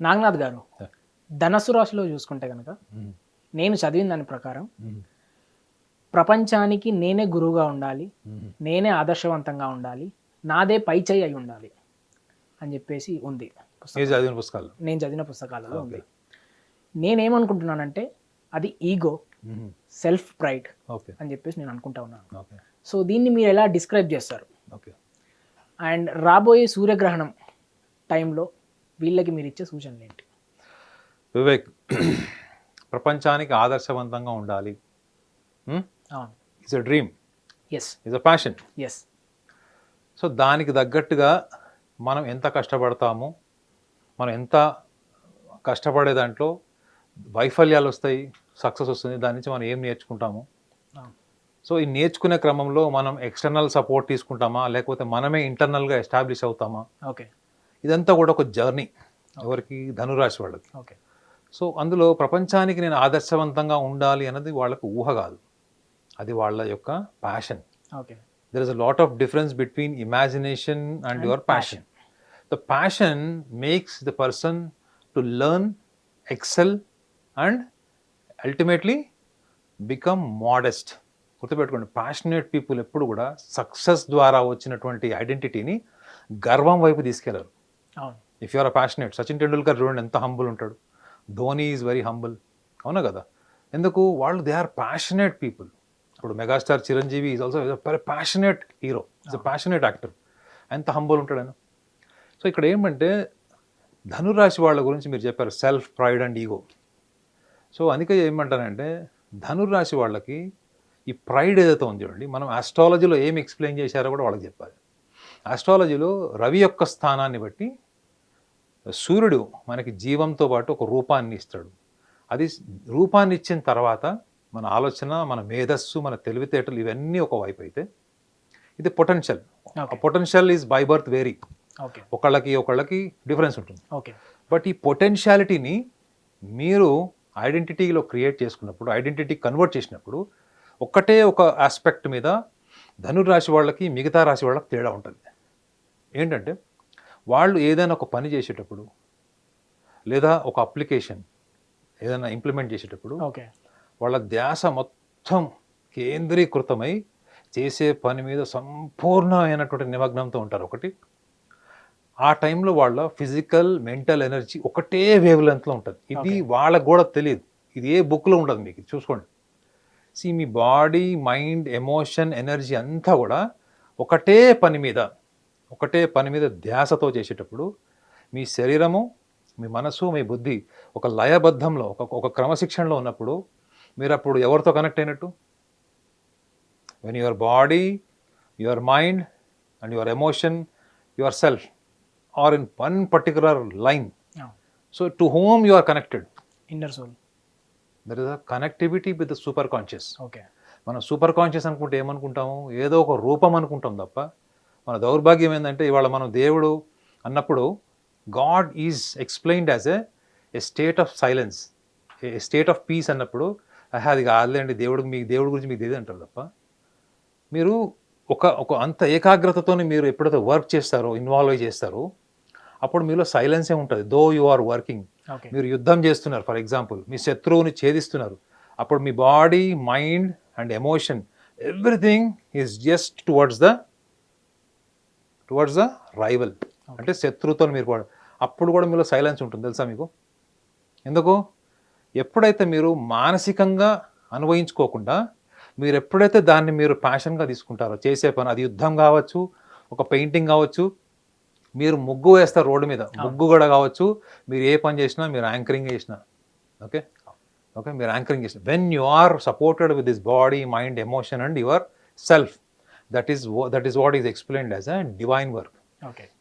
నాగనాథ్ గారు, ధనస్సు రాశిలో చూసుకుంటే కనుక నేను చదివిన దాని ప్రకారం ప్రపంచానికి నేనే గురువుగా ఉండాలి, నేనే ఆదర్శవంతంగా ఉండాలి, నాదే పై చేయి అయి ఉండాలి అని చెప్పేసి ఉంది నేను చదివిన పుస్తకాలలో ఉంది. నేనేమనుకుంటున్నానంటే అది ఈగో, సెల్ఫ్ ప్రైడ్ అని చెప్పేసి నేను అనుకుంటా ఉన్నాను. సో దీన్ని మీరు ఎలా డిస్క్రైబ్ చేస్తారు? అండ్ రాబోయే సూర్యగ్రహణం టైంలో వీళ్ళకి మీరు ఇచ్చే సూచనలు ఏంటి? వివేక్, ప్రపంచానికి ఆదర్శవంతంగా ఉండాలి. It's a dream, it's a passion. So దానికి తగ్గట్టుగా మనం ఎంత కష్టపడతాము, మనం ఎంత కష్టపడే దాంట్లో వైఫల్యాలు వస్తాయి, సక్సెస్ వస్తుంది, దాని నుంచి మనం ఏం నేర్చుకుంటాము. సో ఈ నేర్చుకునే క్రమంలో మనం ఎక్స్టర్నల్ సపోర్ట్ తీసుకుంటామా, లేకపోతే మనమే ఇంటర్నల్గా ఎస్టాబ్లిష్ అవుతామా? ఇదంతా కూడా ఒక జర్నీ ఎవరికి, ధనురాశి వాళ్ళకి. సో అందులో ప్రపంచానికి నేను ఆదర్శవంతంగా ఉండాలి అన్నది వాళ్ళకు ఊహ కాదు, అది వాళ్ళ యొక్క passion. There is a lot of difference between imagination and your passion. The passion makes the person to learn, excel and ultimately become modest. గుర్తుపెట్టుకోండి, ప్యాషనేట్ పీపుల్ ఎప్పుడు కూడా సక్సెస్ ద్వారా వచ్చినటువంటి ఐడెంటిటీని గర్వం వైపు తీసుకెళ్లరు. If you're a passionate, Sachin Tendulkar చూడండి ఎంత హంబుల్ ఉంటాడు, ధోని ఈజ్ వెరీ హంబుల్, అవునా కదా? ఎందుకు? వాళ్ళు దే ఆర్ ప్యాషనేట్ పీపుల్. ఇప్పుడు megastar Chiranjeevi is also very passionate hero, is a passionate actor. ఎంత హంబుల్ ఉంటాడు ఆయన. సో ఇక్కడ ఏమంటే ధనురాశి వాళ్ళ గురించి మీరు చెప్పారు, self pride and ego. So అందుకే ఏమంటానంటే ధనురాశి వాళ్ళకి ఈ ప్రైడ్ ఏదైతే ఉంది చూడండి, మనం ఆస్ట్రాలజీలో ఏమి ఎక్స్ప్లెయిన్ చేశారో కూడా వాళ్ళకి చెప్పాలి. ఆస్ట్రాలజీలో రవి యొక్క స్థానాన్ని బట్టి సూర్యుడు మనకి జీవంతో పాటు ఒక రూపాన్ని ఇస్తాడు. అది రూపాన్ని ఇచ్చిన తర్వాత మన ఆలోచన, మన మేధస్సు, మన తెలివితేటలు ఇవన్నీ ఒక వైపు అయితే ఇది potential. Potential is by birth vary, ఒకళ్ళకి డిఫరెన్స్ ఉంటుంది. బట్ ఈ పొటెన్షియాలిటీని మీరు ఐడెంటిటీలో క్రియేట్ చేసుకున్నప్పుడు, ఐడెంటిటీ కన్వర్ట్ చేసినప్పుడు ఒక్కటే ఒక ఆస్పెక్ట్ మీద ధనురాశి వాళ్ళకి మిగతా రాశి వాళ్ళకి తేడా ఉంటుంది. ఏంటంటే వాళ్ళు ఏదైనా ఒక పని చేసేటప్పుడు లేదా ఒక అప్లికేషన్ ఏదైనా ఇంప్లిమెంట్ చేసేటప్పుడు వాళ్ళ ధ్యాస మొత్తం కేంద్రీకృతమై చేసే పని మీద సంపూర్ణమైనటువంటి నిమగ్నంతో ఉంటారు. ఒకటి, ఆ టైంలో వాళ్ళ ఫిజికల్, మెంటల్ ఎనర్జీ ఒకటే వేవ్ లెంత్లో ఉంటుంది. ఇది వాళ్ళకు కూడా తెలియదు, ఇది ఏ బుక్లో ఉండదు, మీకు చూసుకోండి. మీ బాడీ, మైండ్, ఎమోషన్, ఎనర్జీ అంతా కూడా ఒకటే పని మీద ధ్యాసతో చేసేటప్పుడు మీ శరీరము, మీ మనసు, మీ బుద్ధి ఒక లయబద్ధంలో, ఒక క్రమశిక్షణలో ఉన్నప్పుడు మీరు అప్పుడు ఎవరితో కనెక్ట్ అయినట్టు? When your body, your mind and your emotion, your self are in one particular line. So to whom you are connected? Inner soul. There is a connectivity with the super conscious. మనం super conscious అనుకుంటే ఏమనుకుంటాము? ఏదో ఒక రూపం అనుకుంటాం తప్ప, మన దౌర్భాగ్యం ఏంటంటే ఇవాళ మనం దేవుడు అన్నప్పుడు God is explained as a state of silence, A state of piece అన్నప్పుడు అది కాదులేండి దేవుడి గురించి మీకు తెలియదు అంటారు తప్ప, మీరు ఒక అంత ఏకాగ్రతతో మీరు ఎప్పుడైతే వర్క్ చేస్తారో, ఇన్వాల్వ్ చేస్తారో, అప్పుడు మీలో సైలెన్సే ఉంటుంది. దో యు ఆర్ వర్కింగ్, మీరు యుద్ధం చేస్తున్నారు, ఫర్ ఎగ్జాంపుల్ మీ శత్రువుని ఛేదిస్తున్నారు, అప్పుడు మీ body, mind and emotion everything is just towards the rival, అంటే శత్రువుతో మీరు అప్పుడు కూడా మీలో సైలెన్స్ ఉంటుంది. తెలుసా మీకు ఎందుకు? ఎప్పుడైతే మీరు మానసికంగా అనుభవించుకోకుండా మీరు ఎప్పుడైతే దాన్ని మీరు ప్యాషన్గా తీసుకుంటారో, చేసే పని, అది యుద్ధం కావచ్చు, ఒక పెయింటింగ్ కావచ్చు, మీరు ముగ్గు వేస్తారు రోడ్డు మీద, ముగ్గు కూడా కావచ్చు, మీరు ఏ పని చేసినా, మీరు యాంకరింగ్ చేసినా, ఓకే మీరు యాంకరింగ్ చేసిన when you are supported with this body, mind, emotion and your self, that is what is explained as a divine work.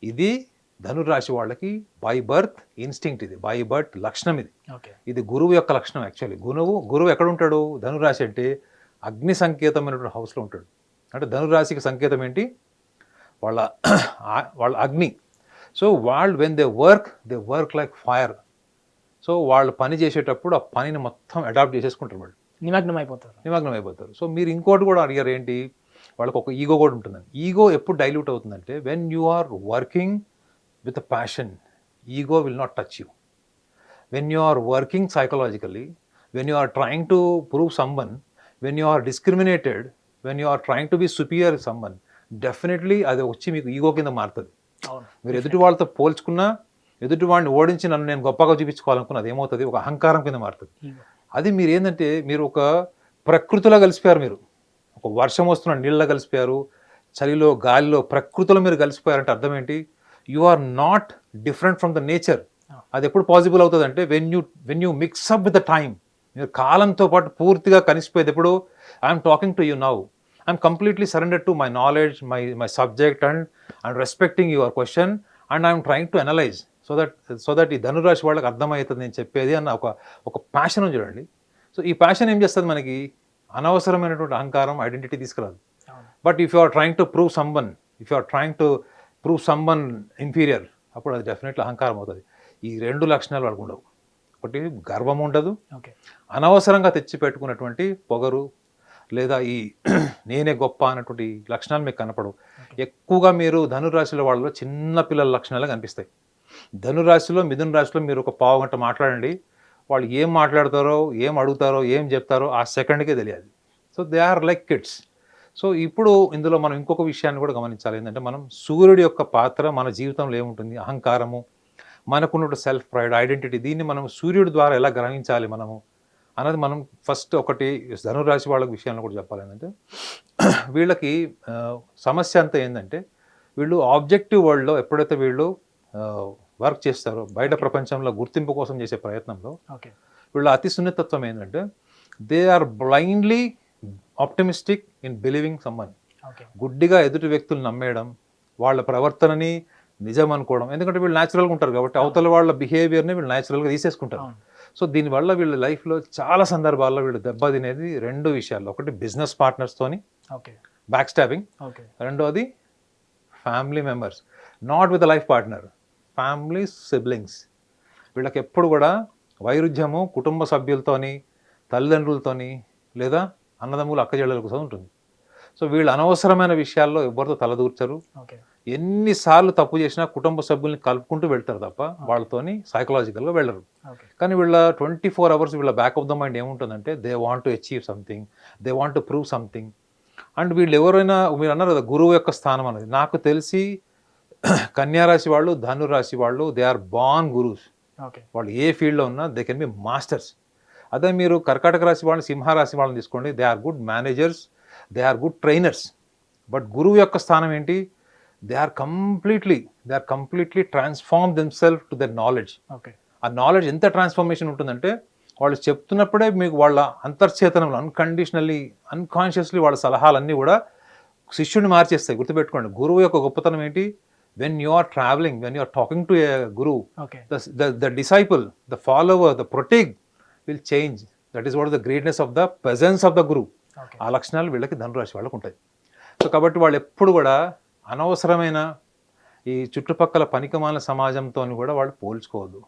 ఇది ధనురాశి వాళ్ళకి బై బర్త్ ఇన్స్టింక్ట్, ఇది బై బర్త్ లక్షణం. ఇది గురువు యొక్క లక్షణం. యాక్చువల్లీ గురువు ఎక్కడ ఉంటాడు? ధనురాశి అంటే అగ్ని సంకేతమైనటువంటి హౌస్లో ఉంటాడు. అంటే ధనురాశికి సంకేతం ఏంటి? వాళ్ళ అగ్ని. సో వాళ్ళు when they work like fire. So వాళ్ళు పని చేసేటప్పుడు ఆ పనిని మొత్తం అడాప్ట్ చేసేసుకుంటారు, వాళ్ళు నిమగ్నం అయిపోతారు. సో మీరు ఇంకోటి కూడా అడిగారు ఏంటి, వాళ్ళకి ఒక ఈగో కూడా ఉంటుందని. ఈగో ఎప్పుడు డైల్యూట్ అవుతుందంటే when you are working with a passion, ego will not touch you. when you are working psychologically, when you are trying to prove someone, when you are discriminated, when you are trying to be superior to someone, definitely అది వచ్చి మీకు ego కింద మారుతుంది. మీరు ఎదుటి వాళ్ళతో పోల్చుకున్నా, ఎదుటి వాడిని ఓడించి నన్ను నేను గొప్పగా చూపించుకోవాలనుకున్నది ఏమవుతుంది, ఒక అహంకారం కింద మారుతుంది. అది మీరు ఏంటంటే మీరు ఒక ప్రకృతిలో కలిసిపోయారు, మీరు ఒక వర్షం వస్తున్న నీళ్ళలో కలిసిపోయారు, చలిలో గాలిలో ప్రకృతిలో మీరు కలిసిపోయారంటే అర్థం ఏంటి, you are not different from the nature. అది ఎప్పుడు పాసిబుల్ అవుతుంది అంటే when you mix up with the time, మీరు కాలంతో పాటు పూర్తిగా కలిసిపోయేది. ఎప్పుడు I'm talking to you now, I'm completely surrender to my knowledge, my subject and respecting your question and I'm trying to analyse so that ఈ ధనురాశి వాళ్ళకి అర్థమవుతుంది నేను చెప్పేది అన్న ఒక ప్యాషన్ చూడండి. సో ఈ ప్యాషన్ ఏం చేస్తుంది, మనకి అనవసరమైనటువంటి అహంకారం, ఐడెంటిటీ తీసుకురాదు. But if you are trying to prove someone inferior, అప్పుడు అది డెఫినెట్లీ అహంకారం అవుతుంది. ఈ 2 లక్షణాలు వాళ్ళకు ఉండవు. ఒకటి గర్వం ఉండదు, అనవసరంగా తెచ్చి పెట్టుకున్నటువంటి పొగరు లేదా ఈ నేనే గొప్ప అన్నటువంటి లక్షణాలు మీకు కనపడవు. ఎక్కువగా మీరు ధనురాశిలో వాళ్ళలో చిన్న పిల్లల లక్షణాలు కనిపిస్తాయి. ధనురాశిలో, మిథున రాశిలో మీరు ఒక పావు గంట మాట్లాడండి, వాళ్ళు ఏం మాట్లాడతారో, ఏం అడుగుతారో, ఏం చెప్తారో ఆ సెకండ్కే తెలియదు. So they are like kids. So ఇప్పుడు ఇందులో మనం ఇంకొక విషయాన్ని కూడా గమనించాలి. ఏంటంటే మనం సూర్యుడి యొక్క పాత్ర మన జీవితంలో ఏముంటుంది, అహంకారము, మనకున్న సెల్ఫ్ ప్రైడ్, ఐడెంటిటీ, దీన్ని మనం సూర్యుడి ద్వారా ఎలా గ్రహించాలి మనము అన్నది మనం ఫస్ట్ ఒకటి ధనురాశి వాళ్ళ విషయాన్ని కూడా చెప్పాలి. ఏంటంటే వీళ్ళకి సమస్య అంతా ఏంటంటే వీళ్ళు ఆబ్జెక్టివ్ వరల్డ్లో ఎప్పుడైతే వీళ్ళు వర్క్ చేస్తారో, బయట ప్రపంచంలో గుర్తింపు కోసం చేసే ప్రయత్నంలో వీళ్ళ అతి సున్నితత్వం ఏంటంటే they are blindly optimistic in believing someone. గుడ్డిగా ఎదుటి వ్యక్తులు నమ్మేయడం, వాళ్ళ ప్రవర్తనని నిజం అనుకోవడం. ఎందుకంటే వీళ్ళు న్యాచురల్గా ఉంటారు కాబట్టి అవతల వాళ్ళ బిహేవియర్ని వీళ్ళు న్యాచురల్గా తీసేసుకుంటారు. సో దీనివల్ల వీళ్ళ లైఫ్లో చాలా సందర్భాల్లో వీళ్ళు దెబ్బతినేది 2 విషయాల్లో. ఒకటి బిజినెస్ పార్ట్నర్స్తోని బ్యాక్ స్టాబింగ్, రెండోది family members, not with life partner, family siblings. వీళ్ళకి ఎప్పుడు కూడా వైరుధ్యము కుటుంబ సభ్యులతోని, తల్లిదండ్రులతోని లేదా అన్నదమ్ములు అక్కచెల్లెల కోసం ఉంటుంది. సో వీళ్ళు అనవసరమైన విషయాల్లో ఎవరితో తలదూర్చరు. ఎన్నిసార్లు తప్పు చేసినా కుటుంబ సభ్యుల్ని కలుపుకుంటూ వెళ్తారు తప్ప వాళ్ళతోని సైకలాజికల్గా వెళ్ళరు. కానీ వీళ్ళ 24 hours వీళ్ళ బ్యాక్ ఆఫ్ ద మైండ్ ఏముంటుందంటే they want to achieve something, they want to prove something. And వీళ్ళు ఎవరైనా, మీరు అన్నారు కదా గురువు యొక్క స్థానం అనేది, నాకు తెలిసి కన్యారాశి వాళ్ళు, ధనురాశి వాళ్ళు దే ఆర్ బార్న్ గురుస్. వాళ్ళు ఏ ఫీల్డ్లో ఉన్నా దే కెన్ బి మాస్టర్స్. అదే మీరు కర్కాటక రాశి వాళ్ళని, సింహరాశి వాళ్ళని తీసుకోండి, they are good managers, they are good trainers. But గురువు యొక్క స్థానం ఏంటి, they are completely transform themselves to their knowledge. ఆ నాలెడ్జ్ ఎంత ట్రాన్స్ఫర్మేషన్ ఉంటుందంటే వాళ్ళు చెప్తున్నప్పుడే మీకు వాళ్ళ అంతర్చేతనంలో అన్కాన్షియస్లీ వాళ్ళ సలహాలన్నీ కూడా శిష్యుని మార్చేస్తాయి. గుర్తుపెట్టుకోండి, గురువు యొక్క గొప్పతనం ఏంటి, when you are traveling, when you are talking to a guru, the disciple, the follower, the protege will change. That is what is the greatness of the presence of the guru. ఆ లక్షణాలు వీళ్ళకి ధనురాశి వాళ్ళకు ఉంటాయి. So కాబట్టి వాళ్ళు ఎప్పుడు కూడా అనవసరమైన ఈ చుట్టుపక్కల పనికిమాల సమాజంతో కూడా వాళ్ళు పోల్చుకోవద్దు.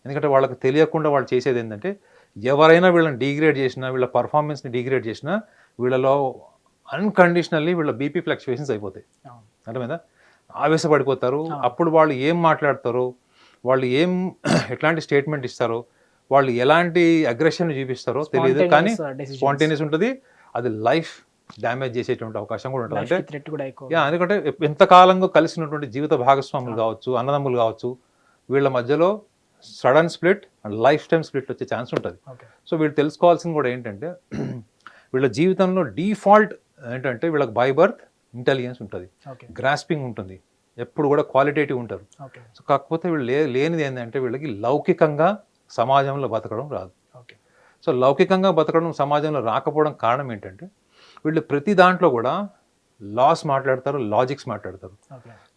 ఎందుకంటే వాళ్ళకి తెలియకుండా వాళ్ళు చేసేది ఏంటంటే ఎవరైనా వీళ్ళని డిగ్రేడ్ చేసినా, వీళ్ళ పర్ఫార్మెన్స్ని డిగ్రేడ్ చేసినా వీళ్ళలో అన్కండిషనల్లీ వీళ్ళ బీపీ ఫ్లక్చువేషన్స్ అయిపోతాయి. అర్థమైందా? ఆవేశపడిపోతారు. అప్పుడు వాళ్ళు ఏం మాట్లాడతారో, వాళ్ళు ఎట్లాంటి స్టేట్మెంట్ ఇస్తారో, వాళ్ళు ఎలాంటి అగ్రెషన్ చూపిస్తారో తెలియదు, కానీ స్పాంటేనియస్ ఉంటుంది. అది లైఫ్ డ్యామేజ్ చేసేటువంటి అవకాశం కూడా ఉంటుంది. అంటే ఎందుకంటే ఎంతకాలంగా కలిసినటువంటి జీవిత భాగస్వాములు కావచ్చు, అన్నదమ్ములు కావచ్చు, వీళ్ళ మధ్యలో sudden split and life time split వచ్చే ఛాన్స్ ఉంటుంది. సో వీళ్ళు తెలుసుకోవాల్సింది కూడా ఏంటంటే వీళ్ళ జీవితంలో డిఫాల్ట్ ఏంటంటే వీళ్ళకి బై బర్త్ ఇంటెలిజెన్స్ ఉంటుంది, గ్రాస్పింగ్ ఉంటుంది, ఎప్పుడు కూడా క్వాలిటేటివ్ ఉంటారు. సో కాకపోతే వీళ్ళు లేనిది ఏంటంటే వీళ్ళకి లౌకికంగా సమాజంలో బతకడం రాదు. సో లౌకికంగా బతకడం సమాజంలో రాకపోవడం కారణం ఏంటంటే వీళ్ళు ప్రతి దాంట్లో కూడా లాస్ మాట్లాడతారు, లాజిక్స్ మాట్లాడతారు.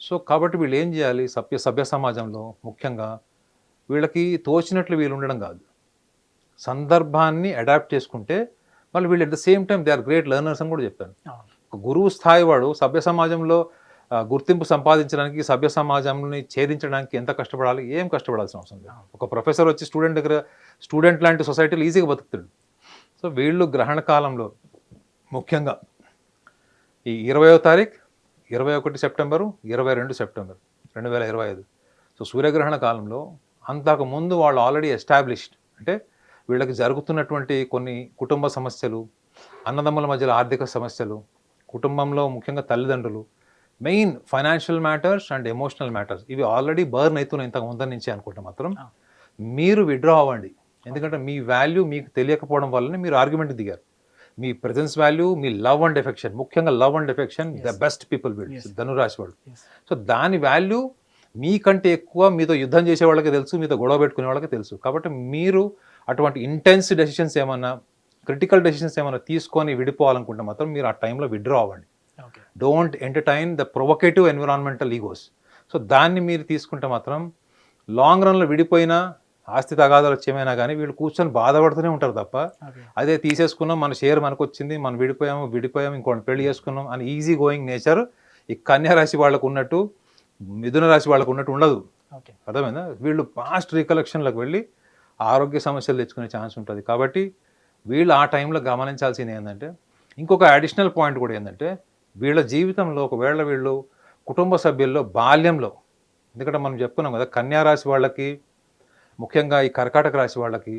సో కాబట్టి వీళ్ళు ఏం చేయాలి, సభ్య సమాజంలో ముఖ్యంగా వీళ్ళకి తోచినట్లు వీళ్ళు ఉండడం కాదు, సందర్భాన్ని అడాప్ట్ చేసుకుంటే మళ్ళీ వీళ్ళు at the same time they are great learners అని కూడా చెప్పాను. గురువు స్థాయి వాడు సభ్య సమాజంలో గుర్తింపు సంపాదించడానికి, సభ్య సమాజంని ఛేదించడానికి ఎంత కష్టపడాలి, ఏం కష్టపడాల్సిన అవసరం లేదు. ఒక ప్రొఫెసర్ వచ్చి స్టూడెంట్ లాంటి సొసైటీలో ఈజీగా బతుకుతాడు. సో వీళ్ళు గ్రహణ కాలంలో ముఖ్యంగా ఈ 20వ తారీఖు, 21 సెప్టెంబరు, 22 సెప్టెంబర్ 2025, సో సూర్యగ్రహణ కాలంలో అంతకుముందు వాళ్ళు ఆల్రెడీ ఎస్టాబ్లిష్డ్, అంటే వీళ్ళకి జరుగుతున్నటువంటి కొన్ని కుటుంబ సమస్యలు, అన్నదమ్ముల మధ్యలో ఆర్థిక సమస్యలు, కుటుంబంలో ముఖ్యంగా తల్లిదండ్రులు, main financial matters and emotional matters, ఇవి ఆల్రెడీ బర్న్ అవుతున్నాయి ఇంతకు ముందు నుంచి అనుకుంటే మాత్రం మీరు విడ్రా అవ్వండి. ఎందుకంటే మీ వాల్యూ మీకు తెలియకపోవడం వల్లనే మీరు ఆర్గ్యుమెంట్ దిగారు. మీ ప్రెజెన్స్ వాల్యూ, మీ లవ్ అండ్ ఎఫెక్షన్, ముఖ్యంగా love and affection the best people build ధనురాశి వాళ్ళు. సో దాని వాల్యూ మీకంటే ఎక్కువ మీతో యుద్ధం చేసే వాళ్ళకి తెలుసు, మీతో గొడవ పెట్టుకునే వాళ్ళకి తెలుసు. కాబట్టి మీరు అటువంటి ఇంటెన్స్ డెసిషన్స్ ఏమన్నా, క్రిటికల్ డెసిషన్స్ ఏమైనా తీసుకొని విడిపోవాలనుకుంటే మాత్రం మీరు ఆ టైంలో విడ్రా అవ్వండి. Don't entertain the provocative environmental egos. So దాన్ని మీరు తీసుకుంటే మాత్రం లాంగ్ రన్లో విడిపోయినా, ఆస్తి తగాదాలు వచ్చేమైనా కానీ వీళ్ళు కూర్చొని బాధపడుతూనే ఉంటారు తప్ప, అదే తీసేసుకున్నాం, మన షేర్ మనకు వచ్చింది, మనం విడిపోయాము ఇంకోటి పెళ్లి చేసుకున్నాం అని ఈజీ గోయింగ్ నేచర్ ఈ కన్యా రాశి వాళ్ళకు ఉన్నట్టు, మిథున రాశి వాళ్ళకు ఉన్నట్టు ఉండదు. అర్థమైందా? వీళ్ళు పాస్ట్ రికలెక్షన్లకు వెళ్ళి ఆరోగ్య సమస్యలు తెచ్చుకునే ఛాన్స్ ఉంటుంది. కాబట్టి వీళ్ళు ఆ టైంలో గమనించాల్సింది ఏంటంటే, ఇంకొక అడిషనల్ పాయింట్ కూడా ఏంటంటే, వీళ్ళ జీవితంలో ఒకవేళ వీళ్ళు కుటుంబ సభ్యుల్లో బాల్యంలో, ఎందుకంటే మనం చెప్పుకున్నాం కదా కన్యా రాశి వాళ్ళకి, ముఖ్యంగా ఈ కర్కాటక రాశి వాళ్ళకి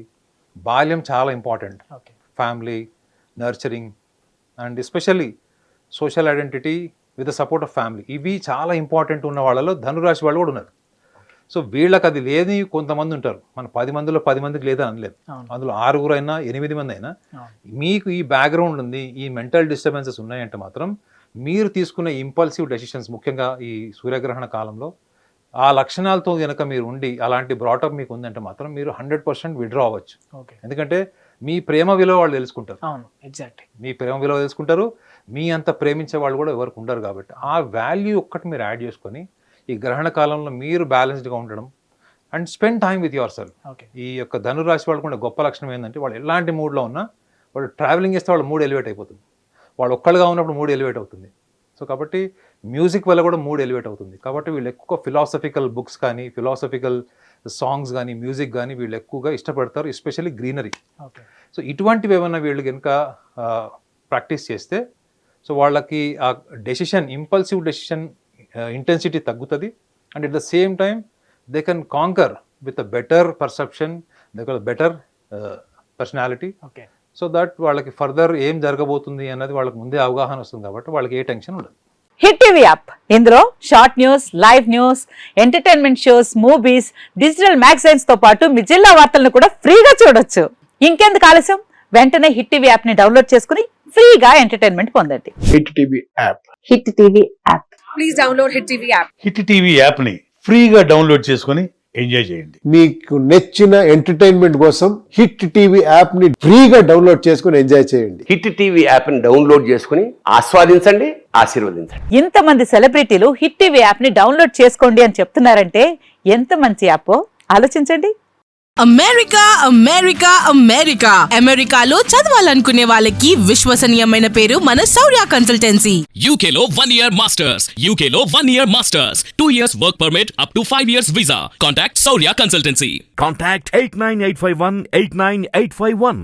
బాల్యం చాలా important. Family nurturing and especially social identity with the support of family, ఇవి చాలా ఇంపార్టెంట్ ఉన్న వాళ్ళలో ధనురాశి వాళ్ళు కూడా ఉన్నారు. సో వీళ్ళకి అది లేని కొంతమంది ఉంటారు. మన 10 మందిలో 10 మందికి లేదని అనలేదు. అందులో 6 అయినా 8 మంది అయినా మీకు ఈ బ్యాక్గ్రౌండ్ ఉంది, ఈ మెంటల్ డిస్టర్బెన్సెస్ ఉన్నాయంటే మాత్రం మీరు తీసుకునే ఇంపల్సివ్ డెసిషన్స్, ముఖ్యంగా ఈ సూర్యగ్రహణ కాలంలో ఆ లక్షణాలతో కనుక మీరు ఉండి అలాంటి బ్రాటప్ మీకు ఉందంటే మాత్రం మీరు 100% విడ్రా అవ్వచ్చు. ఎందుకంటే మీ ప్రేమ విలువ వాళ్ళు తెలుసుకుంటారు. మీ ప్రేమ విలువ తెలుసుకుంటారు. మీ అంత ప్రేమించే వాళ్ళు కూడా ఎవరికి ఉండరు. కాబట్టి ఆ వాల్యూ ఒక్కటి మీరు యాడ్ చేసుకొని ఈ గ్రహణ కాలంలో మీరు బ్యాలెన్స్డ్గా ఉండడం and spend time with your self. ఈ యొక్క ధనురాశి వాళ్ళకు ఉండే గొప్ప లక్షణం ఏంటంటే, వాళ్ళు ఎలాంటి మూడ్లో ఉన్నా వాళ్ళు ట్రావెలింగ్ చేస్తే వాళ్ళ మూడ్ ఎలివేట్ అయిపోతుంది. వాళ్ళు ఒక్కళ్ళుగా ఉన్నప్పుడు మూడ్ ఎలివేట్ అవుతుంది. సో కాబట్టి మ్యూజిక్ వల్ల కూడా మూడ్ ఎలివేట్ అవుతుంది. కాబట్టి వీళ్ళు ఎక్కువ ఫిలాసఫికల్ బుక్స్ కానీ, ఫిలాసఫికల్ సాంగ్స్ కానీ, మ్యూజిక్ కానీ వీళ్ళు ఎక్కువగా ఇష్టపడతారు, ఎస్పెషల్లీ గ్రీనరీ. సో ఇటువంటివి ఏమైనా వీళ్ళు కనుక ప్రాక్టీస్ చేస్తే సో వాళ్ళకి ఆ డెసిషన్, ఇంపల్సివ్ డెసిషన్ ఇంటెన్సిటీ తగ్గుతుంది. And at the same time they can canker with a better perception, they can better personality. So that వాళ్ళకి ఫర్దర్ ఏం జరగబోతుంది అన్నది వాళ్ళకి ముందే అవగాహన వస్తుంది. కాబట్టి వాళ్ళకి ఏ టెన్షన్ ఉండదు. హిట్ టీవీ యాప్, ఇందులో short news, live news, entertainment shows, movies, digital magazines తో పాటు మీ జిల్లా వార్తలను కూడా ఫ్రీగా చూడొచ్చు. ఇంకెందుకు ఆలస్యం, వెంటనే హిట్ టీవీ యాప్ ని డౌన్లోడ్ చేసుకుని ఫ్రీగా ఎంటర్టైన్మెంట్ పొందండి. Hit TV app. Hit TV app. Please download hit TV app. Hit TV app ని ఫ్రీగా డౌన్లోడ్ చేసుకొని ఎంజాయ్ చేయండి. మీకు నచ్చిన ఎంటర్టైన్మెంట్ కోసం హిట్ టీవీ యాప్ ని ఫ్రీగా డౌన్లోడ్ చేసుకొని ఎంజాయ్ చేయండి. హిట్ టీవీ యాప్ ని డౌన్లోడ్ చేసుకుని ఆస్వాదించండి, ఆశీర్వదించండి. ఇంతమంది సెలబ్రిటీలు హిట్ టీవీ యాప్ ని డౌన్లోడ్ చేసుకోండి అని చెప్తున్నారంటే ఎంత మంచి యాప్ ఆలోచించండి. అమెరికా అమెరికా అమెరికా అమెరికాలో చదవాలనుకునే వాళ్ళకి విశ్వసనీయమైన పేరు మన శౌర్య కన్సల్టెన్సీ. UK లో 1 year masters. UK లో 1 year masters. 2 years work permit up to 5 years visa. Contact Saurya Consultancy. Contact 89851 89851.